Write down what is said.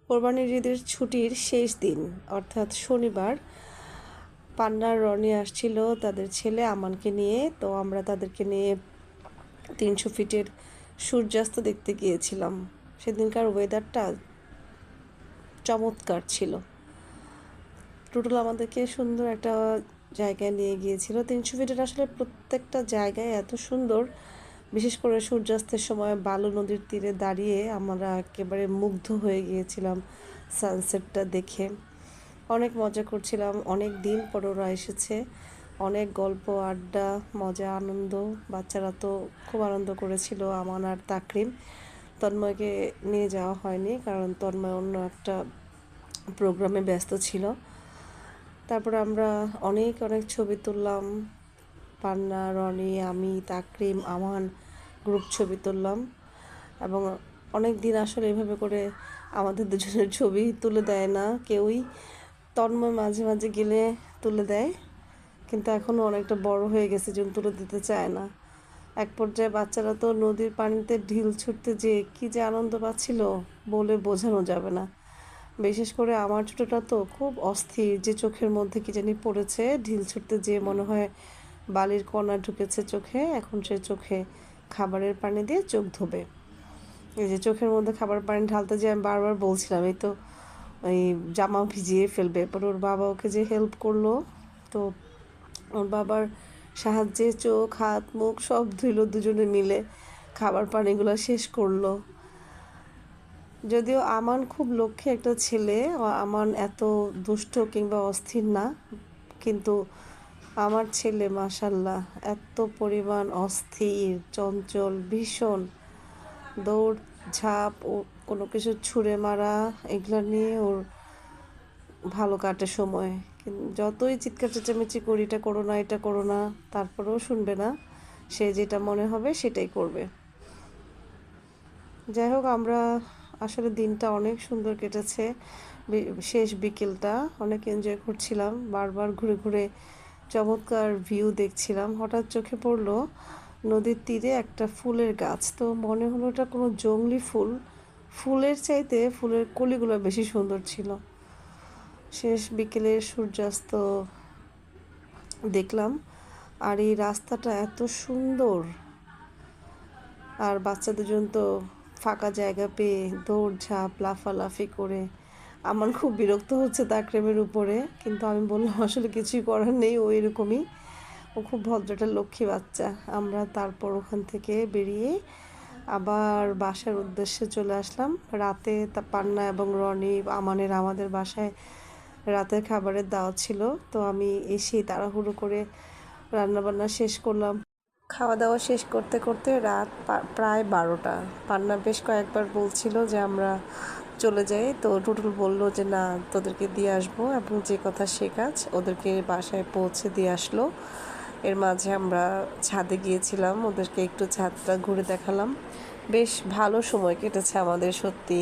কোরবানির ঈদের ছুটির শেষ দিন অর্থাৎ শনিবার পান্নার রনি আসছিল তাদের ছেলে আমানকে নিয়ে। তো আমরা তাদেরকে নিয়ে 300 ফিটের সূর্যাস্ত দেখতে গিয়েছিলাম। সেদিনকার ওয়েদারটা চমৎকার ছিল। টোটাল আমাদেরকে সুন্দর একটা জায়গায় নিয়ে গিয়েছিল। 300 ফিটের আসলে প্রত্যেকটা জায়গায় এত সুন্দর, বিশেষ করে সূর্যাস্তের সময় বালু নদীর তীরে দাঁড়িয়ে আমরা একেবারে মুগ্ধ হয়ে গিয়েছিলাম সানসেটটা দেখে। অনেক মজা করছিলাম, অনেক দিন পর ওরা এসেছে, অনেক গল্প আড্ডা মজা আনন্দ। বাচ্চারা তো খুব আনন্দ করেছিল। আমান আর তাকরিম, তন্ময়কে নিয়ে যাওয়া হয়নি কারণ তন্ময় অন্য একটা প্রোগ্রামে ব্যস্ত ছিল। তারপর আমরা অনেক ছবি তুললাম। পান্না, রনি, আমি, তাকরিম, আমান গ্রুপ ছবি তুললাম। এবং অনেক দিন আসলে এভাবে করে আমাদের দুজনের ছবি তুলে দেয় না কেউই। তন্ময় মাঝে মাঝে গেলে তুলে দেয়, কিন্তু এখনও অনেকটা বড় হয়ে গেছে যেন তুলে দিতে চায় না। এক পর্যায়ে বাচ্চারা তো নদীর পানিতে ঢিল ছুটতে যেয়ে কী যে আনন্দ পাচ্ছিল বলে বোঝানো যাবে না। বিশেষ করে আমার ছোটোটা তো খুব অস্থির, যে চোখের মধ্যে কী জানি পড়েছে। ঢিল ছুটতে যেয়ে মনে হয় বালির কণা ঢুকেছে চোখে। এখন সে চোখে খাবারের পানি দিয়ে চোখ ধোবে। এই যে চোখের মধ্যে খাবার পানি ঢালতে যেয়ে আমি বারবার বলছিলাম এই তো ওই জামা ভিজিয়ে ফেলবে। এরপর ওর বাবা ওকে যে হেল্প করলো, তো ওর বাবার সাহায্যে চোখ হাত মুখ সব ধুইলো, দুজনে মিলে খাবার পানিগুলো শেষ করলো। যদিও আমান খুব লক্ষ্মী একটা ছেলে, আমান এত দুষ্ট কিংবা অস্থির না, কিন্তু আমার ছেলে মাশাল্লাহ এত পরিমাণ অস্থির, চঞ্চল, ভীষণ। দৌড় ঝাঁপ ও কোনো কিছু ছুঁড়ে মারা এগুলো নিয়ে ওর ভালো কাটে সময়। কিন্তু যতই চিৎকার চেঁচামেচি করি এটা করো না এটা করো না, তারপরেও শুনবে না। সে যেটা মনে হবে সেটাই করবে। যাই হোক, আমরা আসলে দিনটা অনেক সুন্দর কেটেছে। শেষ বিকেলটা অনেক এনজয় করছিলাম, বারবার ঘুরে ঘুরে চমৎকার ভিউ দেখছিলাম। হঠাৎ চোখে পড়লো নদীর তীরে একটা ফুলের গাছ। তো মনে হলো এটা কোনো জংলি ফুল, ফুলের চাইতে ফুলের কলিগুলো বেশি সুন্দর ছিল। শেষ বিকেলের সূর্যাস্ত দেখলাম, আর এই রাস্তাটা এত সুন্দর। আর বাচ্চা দুজন তো ফাঁকা জায়গা পেয়ে দৌড়ঝাঁপ লাফালাফি করে। আমার খুব বিরক্ত হচ্ছে তাকরিমের উপরে, কিন্তু আমি বললাম আসলে কিছুই করার নেই, ও এরকমই। ও খুব ভদ্রটা লক্ষ্মী বাচ্চা। আমরা তারপর ওখান থেকে বেরিয়ে আবার বাসার উদ্দেশ্যে চলে আসলাম। রাতে পান্না এবং রনি আমানের আমাদের বাসায় রাতের খাবারের দাওয়াত ছিল। তো আমি এসেই তাড়াহুড়ো করে রান্নাবান্না শেষ করলাম। খাওয়া দাওয়া শেষ করতে করতে রাত প্রায় 12টা। পান্না বেশ কয়েকবার বলছিল যে আমরা চলে যাই, তো টুটুল বলল যে না, তোদেরকে দিয়ে আসবো, এবং যে কথা সে কাজ, ওদেরকে বাসায় পৌঁছে দিয়ে আসলো। এর মাঝে আমরা ছাদে গিয়েছিলাম, ওদেরকে একটু ছাদটা ঘুরে দেখালাম। বেশ ভালো সময় কেটেছে আমাদের সত্যি।